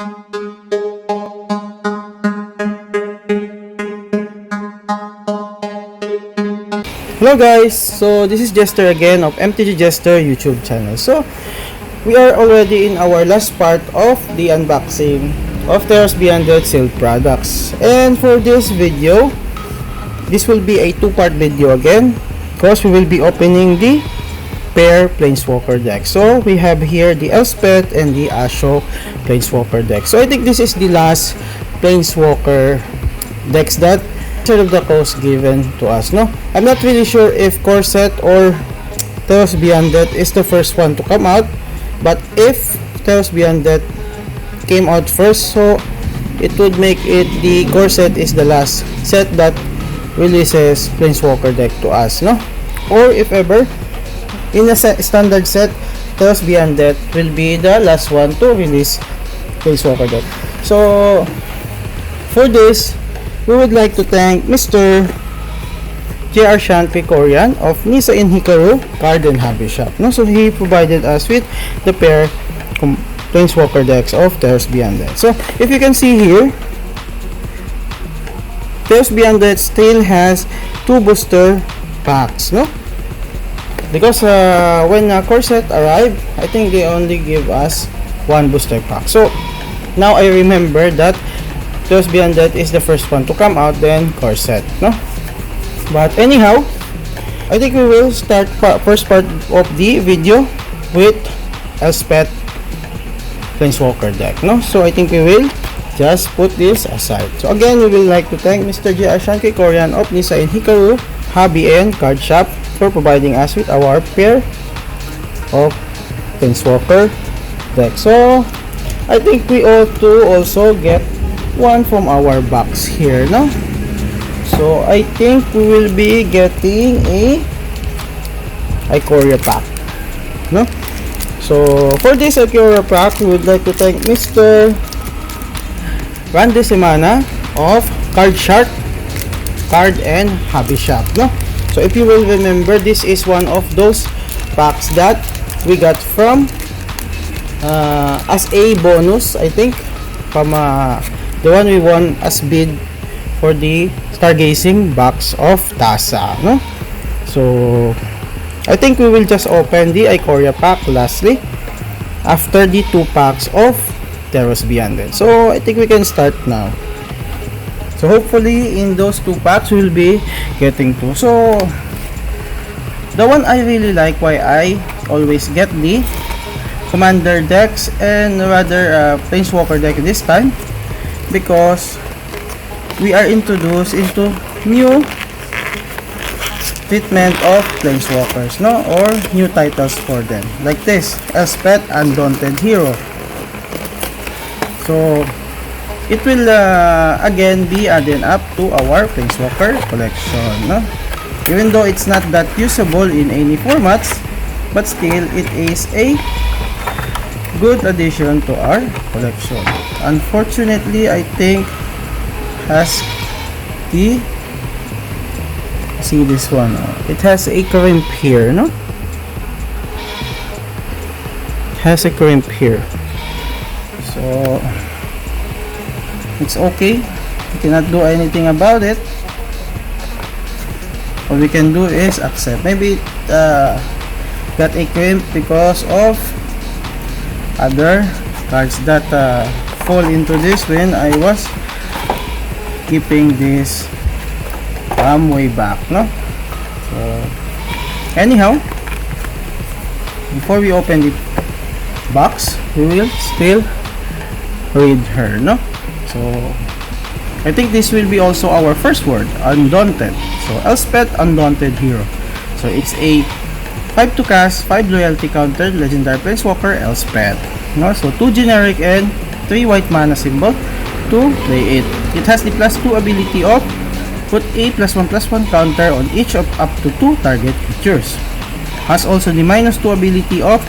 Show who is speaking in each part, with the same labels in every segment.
Speaker 1: Hello guys, so this is Jester again of MTG Jester YouTube channel. So we are already in our last part of the unboxing of Theros Beyond sealed products, and for this video, this will be a two-part video again because we will be opening the pair Planeswalker deck. So we have here the Elspeth and the Asho Planeswalker deck. So I think this is the last Planeswalker decks that of the coast given to us. No, I'm not really sure if Corset or Theros Beyond is the first one to come out, but if Theros Beyond came out first, so it would make it the Corset is the last set that releases Planeswalker deck to us, no? Or if ever in a standard set, Theros Beyond will be the last one to release Planeswalker deck. So for this, we would like to thank Mr. J.R. Shanpikorian of Nisa in Hikaru Card and Hobby Shop. No? So he provided us with the pair Planeswalker decks of Theros Beyond. So if you can see here, Theros Beyond still has two booster packs. No? Because when Corset arrived, I think they only give us one booster pack. So now I remember that Theros Beyond is the first one to come out, then Corset, no? But anyhow, I think we will start first part of the video with Elspeth Planeswalker deck, no? So I think we will just put this aside. So again, we will like to thank Mr. J.R. Shanpikorian of Nisa in Hikaru Hobby and Card Shop for providing us with our pair of Planeswalker deck. So I think we ought to also get one from our box here, no? So I think we will be getting a Ikoria pack, no? So for this Ikoria pack, we would like to thank Mr. Randy Semana of Card Shark Card and Hobby Shop, no? So if you will remember, this is one of those packs that we got from as a bonus, I think, from the one we won as bid for the Stargazing box of Tasa, no? So I think we will just open the Ikoria pack lastly after the two packs of Theros Beyond. So I think we can start now. So hopefully in those two packs we'll be getting two. So the one I really like, why I always get the Commander decks and rather Planeswalker deck this time, because we are introduced into new treatment of Planeswalkers, no? Or new titles for them, like this Elspeth Undaunted Hero. So it will again be added up to our Planeswalker collection, no? Even though it's not that usable in any formats, but still it is a good addition to our collection. Unfortunately, I think has the, see this one, it has a crimp here, no? It has a crimp here, so it's okay. We cannot do anything about it. What we can do is accept. Maybe it got a crimp because of other cards that fall into this when I was keeping this from way back, no? So anyhow, before we open the box, we will still read her, no? So I think this will be also our first word, Undaunted. So Elspeth Undaunted Hero. So it's a 5 to cast, 5 loyalty counter, legendary Planeswalker Elspeth, no? So 2 generic and 3 white mana symbol to play it. It has the +2 ability of put a +1/+1 counter on each of up to 2 target creatures. Has also the -2 ability of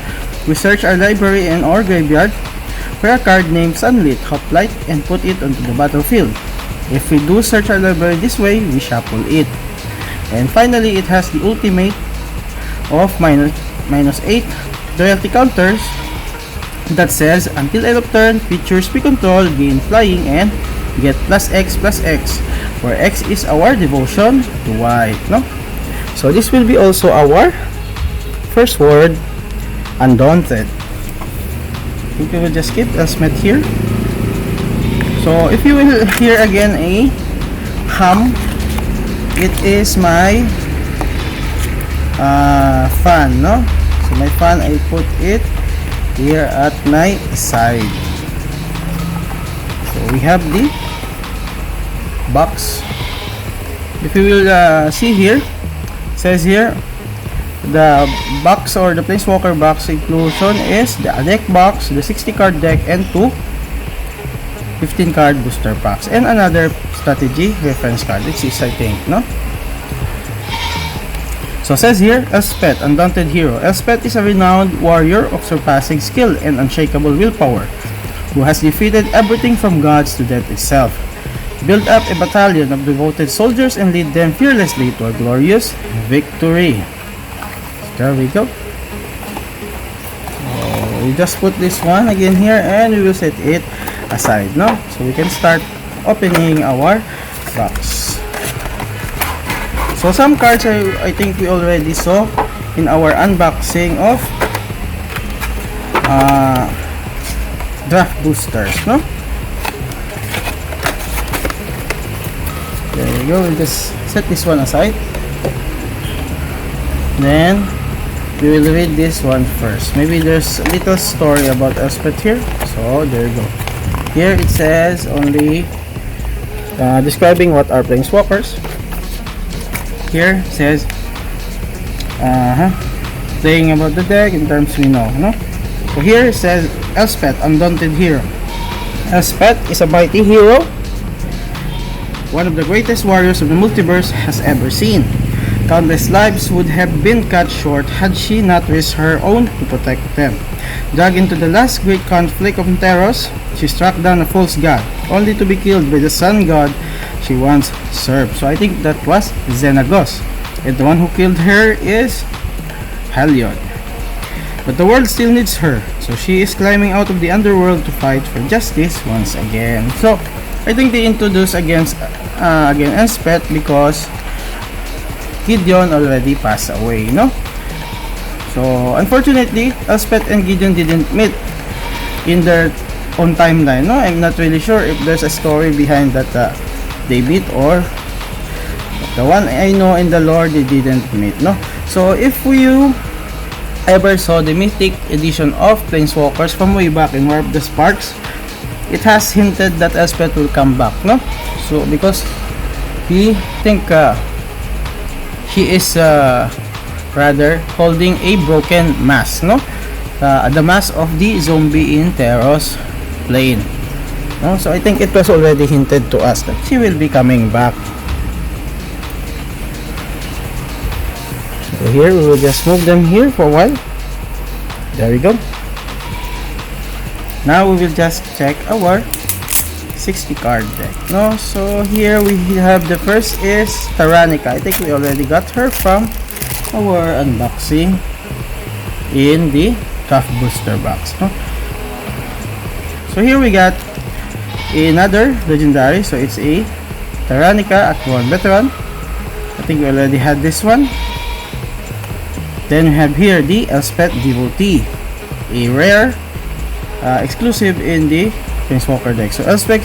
Speaker 1: we search our library and or graveyard for a card named Sunlit Hoplite and put it onto the battlefield. If we do search our library this way, we shuffle it. And finally, it has the ultimate of -8 loyalty counters that says, until end of turn, creatures we control gain flying and get +X, where X is our devotion to white, no? So this will be also our first word, Undaunted. I think we will just skip Elspeth here. So if you will hear again a hum, it is my fan, no? So my fan, I put it here at my side. So we have the box. If you will see here, it says here the box or the Planeswalker box inclusion is the deck box, the 60 card deck, and 2 15 card booster packs, and another strategy reference card. This is, I think, no? So it says here, Elspeth, Undaunted Hero. Elspeth is a renowned warrior of surpassing skill and unshakable willpower, who has defeated everything from gods to death itself. Build up a battalion of devoted soldiers and lead them fearlessly to a glorious victory. There we go. We just put this one again here and we will set it aside, no? So we can start opening our box. So some cards I think we already saw in our unboxing of draft boosters, no? There we go. We'll just set this one aside. Then we will read this one first. Maybe there's a little story about Elspeth here. So there you go. Here it says only describing what are Planeswalkers. Here it says saying about the deck in terms we know, no? So here it says Elspeth, Undaunted Hero. Elspeth is a mighty hero, one of the greatest warriors of the multiverse has ever seen. Countless lives would have been cut short had she not risked her own to protect them. Dragged into the last great conflict of Theros, she struck down a false god, only to be killed by the sun god she once served. So I think that was Xenagos, and the one who killed her is Heliod. But the world still needs her, so she is climbing out of the underworld to fight for justice once again. So I think they introduced again Elspeth because Gideon already passed away, no? So unfortunately, Elspeth and Gideon didn't meet in their own timeline, no? I'm not really sure if there's a story behind that they meet, or the one I know in the lore they didn't meet, no? So if you ever saw the mythic edition of Planeswalkers from way back in War of the Sparks, it has hinted that Elspeth will come back, no? So because he think he is rather holding a broken mask, no? The mask of the zombie in Theros plane, no? So I think it was already hinted to us that she will be coming back. So here we will just move them here for a while. There we go. Now we will just check our 60 card deck, no? So here we have the first is Taranika. I think we already got her from our unboxing in the draft booster box, no? So here we got another legendary. So it's a Taranika at 1 veteran. I think we already had this one. Then we have here the Elspeth Devotee, a rare exclusive in the Planeswalker deck. So Elspeth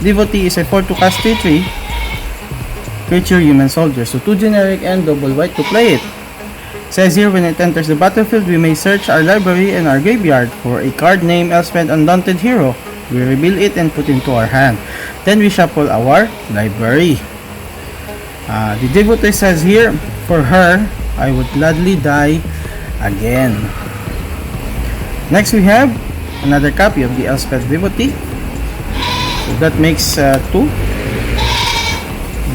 Speaker 1: Devotee is a 4-2 cast 3/3 creature human soldier. So 2 generic and double white to play it. Says here, when it enters the battlefield, we may search our library and our graveyard for a card named Elspeth Undaunted Hero. We reveal it and put into our hand. Then we shuffle our library. The Devotee says here, for her, I would gladly die again. Next we have another copy of the Elspeth Devotee. So that makes 2.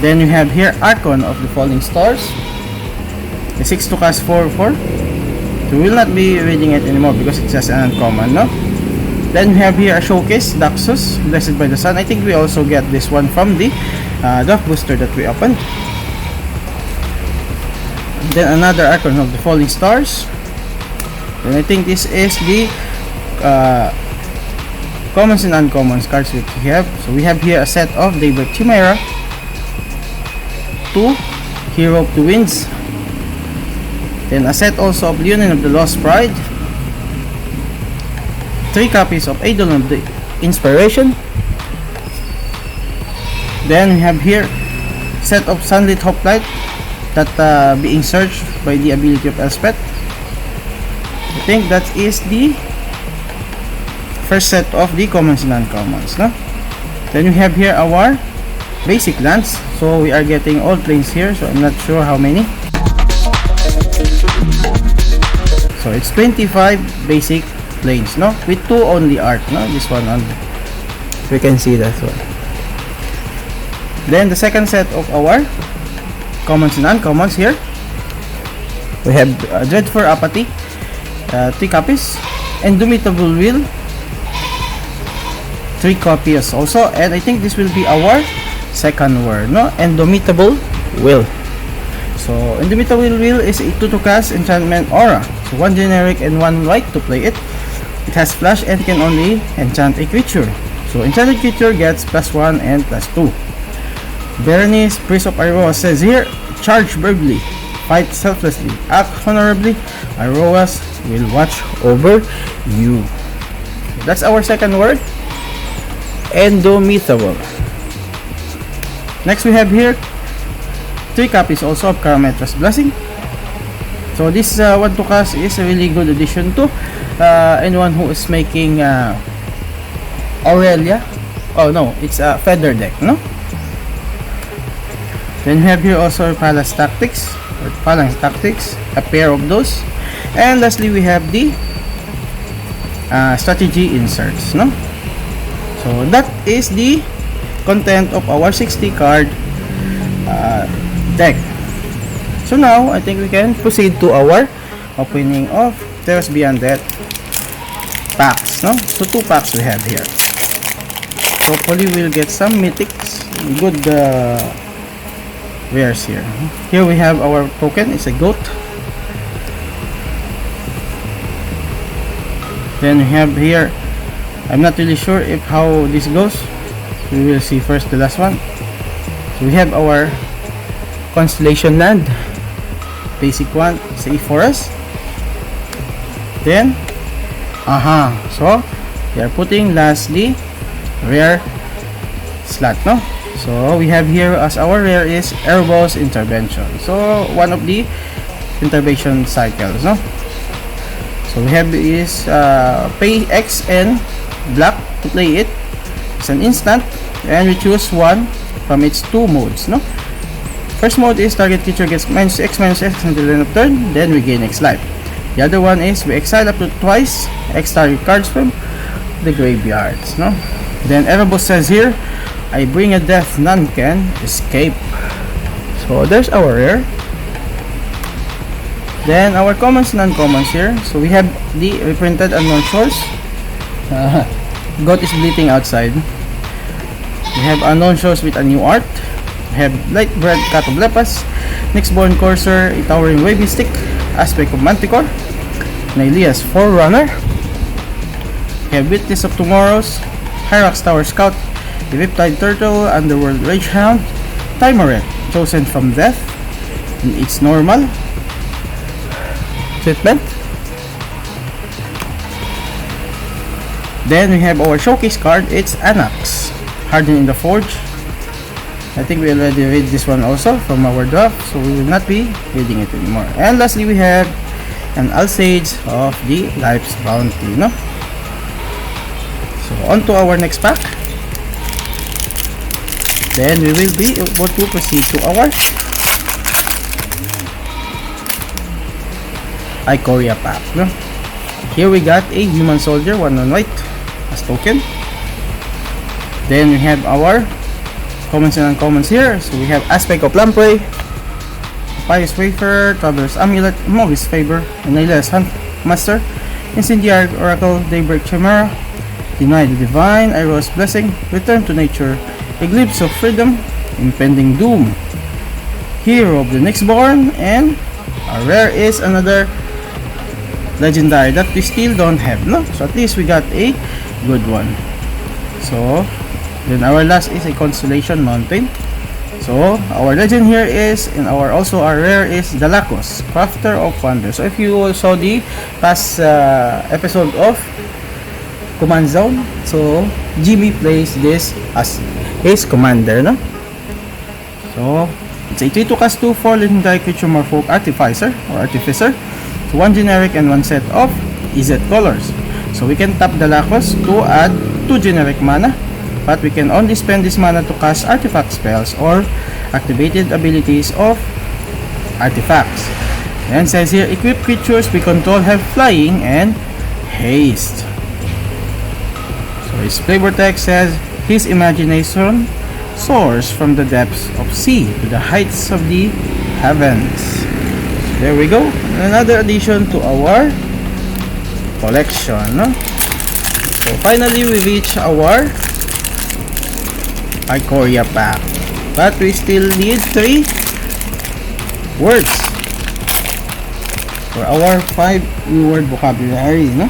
Speaker 1: Then we have here Archon of the Falling Stars. A 6 to cast 4/4. So we will not be reading it anymore because it's just an uncommon, no? Then we have here a Showcase, Daxus, Blessed by the Sun. I think we also get this one from the draft booster that we opened. Then another Archon of the Falling Stars. And I think this is the commons and uncommons cards which we have. So we have here a set of Daybreak Chimera, 2 Hero of the Winds, then a set also of Leonin of the Lost Pride, 3 copies of Eidolon of the Inspiration. Then we have here set of Sunlit Hoplite that being searched by the ability of Elspeth. I think that is the first set of the commons and uncommons, no? Then we have here our basic lands. So we are getting all planes here, so I'm not sure how many. So it's 25 basic planes, no? With 2 only art, no? This one on, we can see that one. Then the second set of our commons and uncommons here, we have Dreadful Apathy, 3 copies, Indomitable Will, 3 copies also, and I think this will be our second word, no? Indomitable Will. So Indomitable Will is a 2 to cast enchantment aura, so 1 generic and 1 white to play it. It has flash and can only enchant a creature, so enchanted creature gets +1 and +2. Berenice, Priest of Iroas says here, charge bravely, fight selflessly, act honorably, Iroas will watch over you. That's our second word, Indomitable. Next we have here 3 copies also of Karametra's Blessing. So this 1 to cast is a really good addition to anyone who is making Aurelia. Oh no, it's a feather deck, no? Then we have here also Palace Tactics or Phalanx Tactics, a pair of those. And lastly we have the strategy inserts, no? So that is the content of our 60 card deck. So now I think we can proceed to our opening of Theros Beyond Death packs, no? So 2 packs we have here. Hopefully we'll get some mythics, good rares here. Here we have our token, it's a goat. Then we have here, I'm not really sure if how this goes. We will see first the last one. So we have our Constellation Land, basic one, it's a forest. Then so we are putting lastly rare slot, no? So we have here as our rare is Erebos Intervention, so one of the intervention cycles, no? So we have is pay X and black to play it. It's an instant and we choose one from its 2 modes, no? First mode is target creature gets -X until the end of turn, then we gain X life. The other one is we exile up to twice X target cards from the graveyards, no? Then Erebos says here, I bring a death none can escape. So there's our rare. Then our commons and uncommons here. So we have the reprinted Unknown Shores. God is bleeding outside. We have Unknown Shores with a new art. We have Light Bread Cat of Lepas, Nyxborn Courser, a Towering Waving Stick, Aspect of Manticore, Nylea's Forerunner. We have Witness of Tomorrows, Hyrax Tower Scout, the Riptide Turtle, Underworld Rage Hound, Timaret, Chosen from Death, in its normal treatment. Then we have our showcase card, it's Anax, Hardened in the Forge. I think we already read this one also from our draft, so we will not be reading it anymore. And lastly we have an Alsage of the Life's Bounty, no? So on to our next pack. Then we will be able to proceed to our Ikoria pack, no? Here we got a Human Soldier, 1 on white as token. Then we have our commons and uncommons here. So we have Aspect of Lamprey, Pious Wafer, Traveler's Amulet, Mogis Favor, Nylea's Hunt Master, Incendiary Oracle, Daybreak Chimera, Deny the Divine, Iroas Blessing, Return to Nature, A Glimpse of Freedom, Impending Doom, Hero of the Nyxborn, and our rare is another legendary that we still don't have, no? So at least we got a good one. So then our last is a Constellation Mountain. So our legend here is, and our rare is Dalakos, Crafter of Wonder. So if you saw the past episode of Command Zone, so Jimmy plays this as his commander, no? So it's a 3-2 cast 2 4 legendary creature Merfolk Artificer or Artificer. So 1 generic and 1 set of EZ colors. So we can tap Dalakos to add 2 generic mana, but we can only spend this mana to cast artifact spells or activated abilities of artifacts. And says here, equipped creatures we control have flying and haste. So his flavor text says, his imagination soars from the depths of sea to the heights of the heavens. So there we go, another addition to our collection, no? So finally we reach our Ikoria pack, but we still need 3 words for our 5 new word vocabulary, no?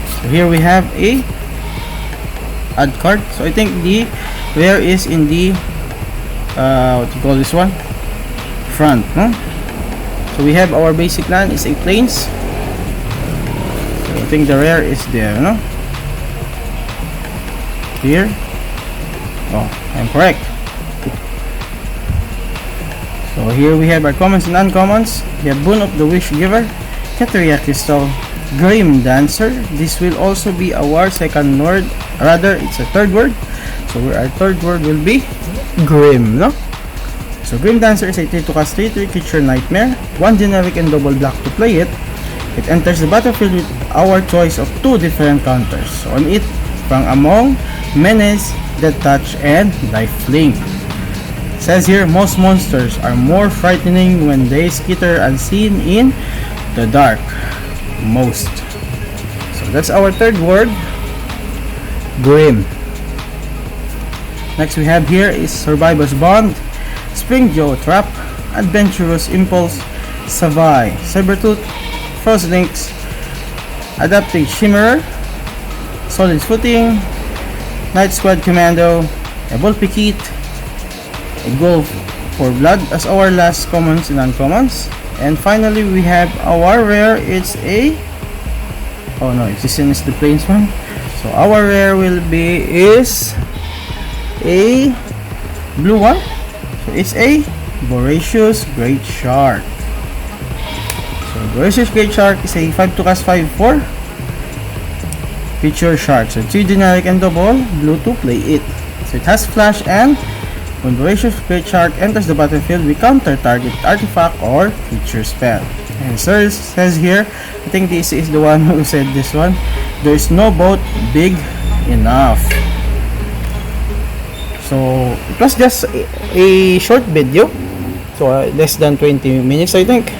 Speaker 1: So here we have a add card. So I think the rare is in the what you call this one, front, no? So we have our basic land is a plains. So I think the rare is there, no? Here. Oh, I'm correct. So here we have our commons and uncommons. We have Boon of the Wish Giver, Kateria Crystal, Grim Dancer. This will also be our second word, rather it's a third word. So our third word will be Grim, no? So Grim Dancer is a 3-2 cast 3-3 creature nightmare, 1 generic and double black to play it. It enters the battlefield with our choice of 2 different counters. So on it, from among Menace, Death Touch, and Lifelink. Says here, most monsters are more frightening when they skitter unseen in the dark. Most. So that's our third word, Grim. Next we have here is Survivor's Bond, Spring Joe Trap, Adventurous Impulse, Savai, Sabertooth, Frostlinks, Adaptive Shimmerer, Solid Footing, Night Squad Commando, a Volpikit, a Golf for Blood as our last commons and uncommons. And finally we have our rare, it's a, oh no, this is the plains one. So our rare will be is a blue one. So it's a Voracious Great Shark. So Voracious Great Shark is a 5-2 cast 5-4 feature shark. So 2 generic and double blue to play it. So it has flash, and when Voracious Great Shark enters the battlefield, we counter target artifact or creature spell. And sir says here, I think this is the one who said this one, there is no boat big enough. So it was just a short video, so less than 20 minutes I think.